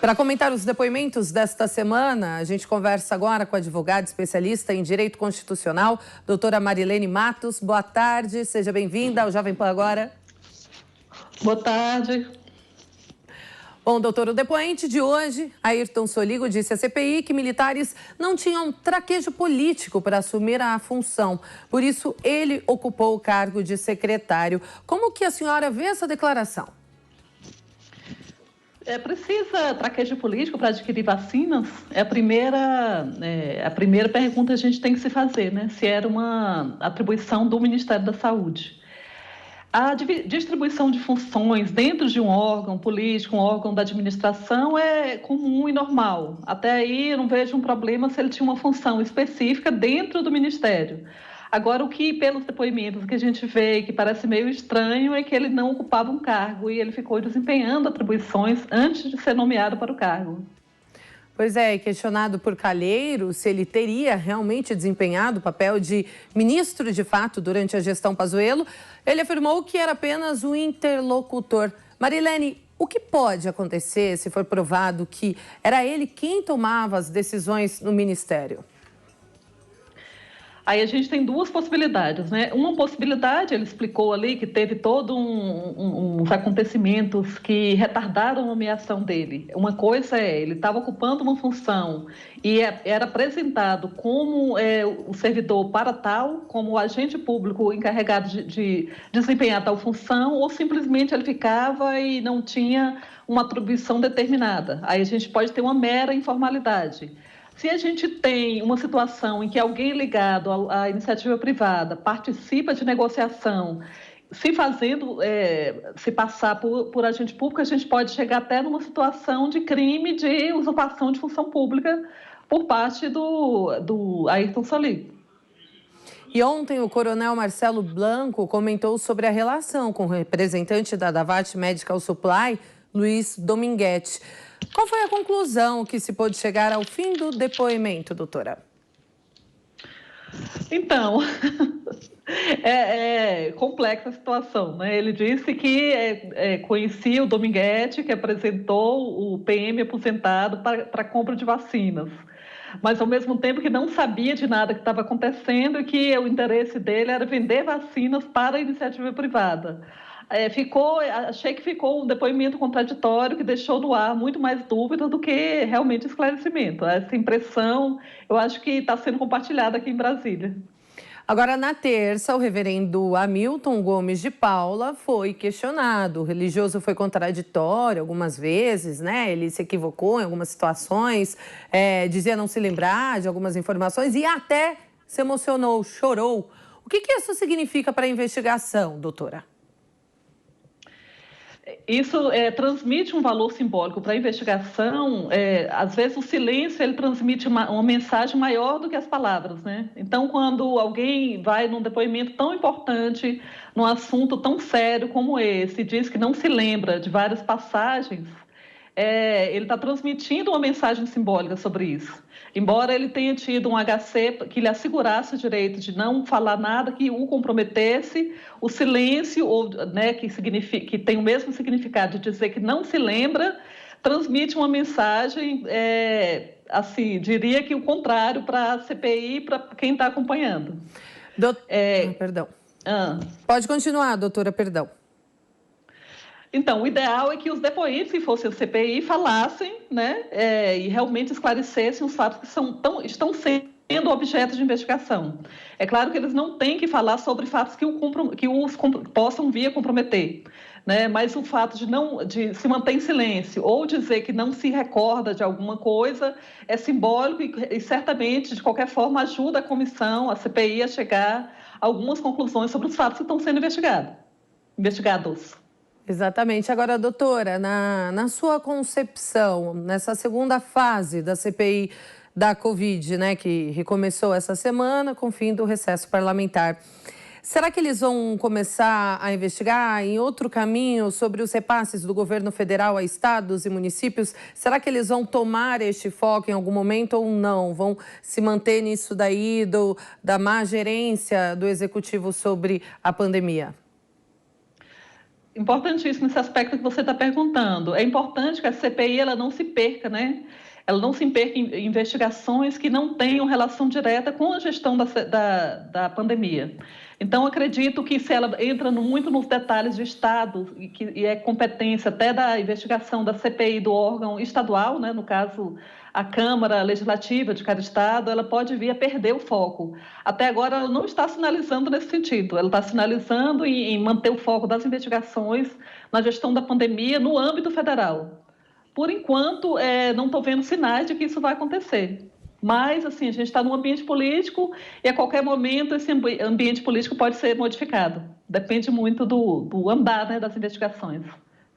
Para comentar os depoimentos desta semana, a gente conversa agora com a advogada especialista em Direito Constitucional, doutora Marilene Matos. Boa tarde, seja bem-vinda ao Jovem Pan Agora. Boa tarde. Bom, doutor, o depoente de hoje, Ayrton Soligo, disse à CPI que militares não tinham traquejo político para assumir a função. Por isso, ele ocupou o cargo de secretário. Como que a senhora vê essa declaração? Precisa traquejo político para adquirir vacinas? É a primeira pergunta que a gente tem que se fazer, né? Se era uma atribuição do Ministério da Saúde. A distribuição de funções dentro de um órgão político, um órgão da administração, é comum e normal. Até aí, eu não vejo um problema se ele tinha uma função específica dentro do Ministério. Agora, o que, pelos depoimentos que a gente vê, que parece meio estranho, é que ele não ocupava um cargo e ele ficou desempenhando atribuições antes de ser nomeado para o cargo. Pois é, questionado por Calheiro se ele teria realmente desempenhado o papel de ministro de fato durante a gestão Pazuello, ele afirmou que era apenas um interlocutor. Marilene, o que pode acontecer se for provado que era ele quem tomava as decisões no ministério? Aí a gente tem duas possibilidades, né? Uma possibilidade, ele explicou ali que teve todos uns acontecimentos que retardaram a nomeação dele. Uma coisa ele estava ocupando uma função e era apresentado como o servidor para tal, como o agente público encarregado de desempenhar tal função, ou simplesmente ele ficava e não tinha uma atribuição determinada. Aí a gente pode ter uma mera informalidade. Se a gente tem uma situação em que alguém ligado à iniciativa privada participa de negociação, se passar por agente público, a gente pode chegar até numa situação de crime de usurpação de função pública por parte do Ayrton Soligo. E ontem o coronel Marcelo Blanco comentou sobre a relação com o representante da Davat Medical Supply, Luiz Dominguete. Qual foi a conclusão que se pôde chegar ao fim do depoimento, doutora? Então, é complexa a situação, né? Ele disse que conhecia o Dominguete, que apresentou o PM aposentado para compra de vacinas, mas ao mesmo tempo que não sabia de nada que estava acontecendo e que o interesse dele era vender vacinas para a iniciativa privada. Achei que ficou um depoimento contraditório que deixou no ar muito mais dúvida do que realmente esclarecimento. Essa impressão, eu acho que está sendo compartilhada aqui em Brasília. Agora, na terça, o reverendo Hamilton Gomes de Paula foi questionado. O religioso foi contraditório algumas vezes, né? Ele se equivocou em algumas situações, dizia não se lembrar de algumas informações e até se emocionou, chorou. O que isso significa para a investigação, doutora? Isso transmite um valor simbólico para a investigação. Às vezes o silêncio ele transmite uma mensagem maior do que as palavras, né? Então, quando alguém vai num depoimento tão importante, num assunto tão sério como esse, diz que não se lembra de várias passagens, ele está transmitindo uma mensagem simbólica sobre isso. Embora ele tenha tido um HC que lhe assegurasse o direito de não falar nada que o comprometesse, o silêncio, que tem o mesmo significado de dizer que não se lembra, transmite uma mensagem, diria que o contrário para a CPI, para quem está acompanhando. Perdão. Pode continuar, doutora, perdão. Então, o ideal é que os depoentes, se fosse a CPI, falassem, né, e realmente esclarecessem os fatos que estão sendo objeto de investigação. É claro que eles não têm que falar sobre fatos que os possam vir a comprometer, né, mas o fato de se manter em silêncio ou dizer que não se recorda de alguma coisa é simbólico e certamente, de qualquer forma, ajuda a comissão, a CPI, a chegar a algumas conclusões sobre os fatos que estão sendo investigados. Exatamente. Agora, doutora, na sua concepção, nessa segunda fase da CPI da Covid, né, que recomeçou essa semana com o fim do recesso parlamentar, será que eles vão começar a investigar em outro caminho sobre os repasses do governo federal a estados e municípios? Será que eles vão tomar este foco em algum momento ou não? Vão se manter nisso daí da má gerência do executivo sobre a pandemia? Importantíssimo esse aspecto que você está perguntando. É importante que a CPI ela não se perca, né? Ela não se perca em investigações que não tenham relação direta com a gestão da pandemia. Então, acredito que se ela entra muito nos detalhes de Estado, e é competência até da investigação da CPI do órgão estadual, né? No caso, a Câmara Legislativa de cada Estado, ela pode vir a perder o foco. Até agora, ela não está sinalizando nesse sentido, ela está sinalizando em manter o foco das investigações na gestão da pandemia no âmbito federal. Por enquanto, não estou vendo sinais de que isso vai acontecer. Mas, assim, a gente está num ambiente político e a qualquer momento esse ambiente político pode ser modificado. Depende muito do andar, né, das investigações.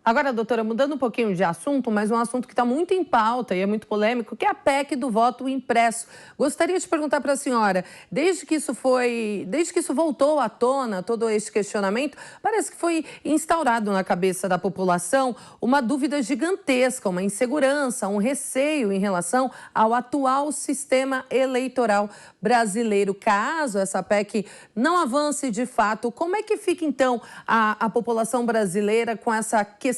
Agora, doutora, mudando um pouquinho de assunto, mas um assunto que está muito em pauta e é muito polêmico, que é a PEC do voto impresso. Gostaria de perguntar para a senhora, desde que isso voltou à tona, todo esse questionamento, parece que foi instaurado na cabeça da população uma dúvida gigantesca, uma insegurança, um receio em relação ao atual sistema eleitoral brasileiro. Caso essa PEC não avance de fato, como é que fica então a população brasileira com essa questão?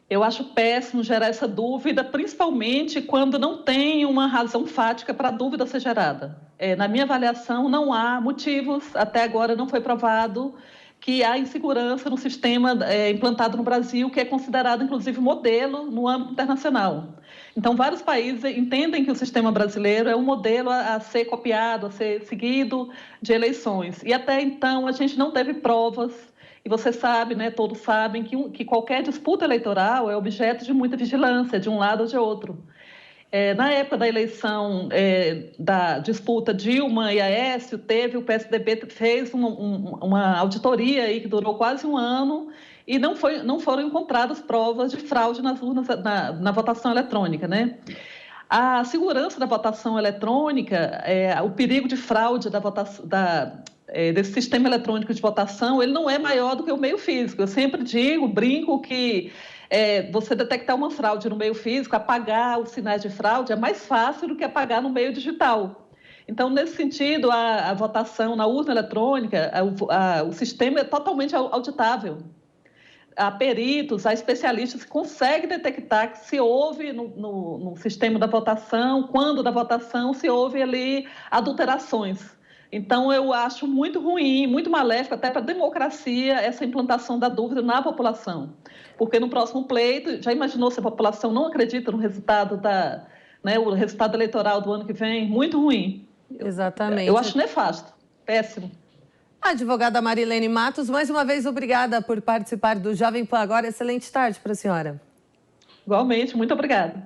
Eu acho péssimo gerar essa dúvida, principalmente quando não tem uma razão fática para a dúvida ser gerada. Na minha avaliação, não há motivos, até agora não foi provado, que há insegurança no sistema implantado no Brasil, que é considerado, inclusive, modelo no âmbito internacional. Então, vários países entendem que o sistema brasileiro é um modelo a ser copiado, a ser seguido de eleições. E até então, a gente não teve provas. E você sabe, né, todos sabem, que qualquer disputa eleitoral é objeto de muita vigilância, de um lado ou de outro. Na época da eleição, da disputa Dilma e Aécio, o PSDB fez uma auditoria aí que durou quase um ano e não foram encontradas provas de fraude nas urnas, na votação eletrônica, né? A segurança da votação eletrônica, o perigo de fraude da votação, desse sistema eletrônico de votação, ele não é maior do que o meio físico. Eu sempre brinco que você detectar uma fraude no meio físico, apagar os sinais de fraude é mais fácil do que apagar no meio digital. Então, nesse sentido, a votação na urna eletrônica, o sistema é totalmente auditável. Há peritos, há especialistas que conseguem detectar que se houve no sistema da votação, quando da votação, se houve ali adulterações. Então, eu acho muito ruim, muito maléfico, até para a democracia, essa implantação da dúvida na população. Porque no próximo pleito, já imaginou se a população não acredita no resultado o resultado eleitoral do ano que vem? Muito ruim. Exatamente. Eu acho nefasto, péssimo. Advogada Marilene Matos, mais uma vez, obrigada por participar do Jovem Pan Agora. Excelente tarde para a senhora. Igualmente, muito obrigada.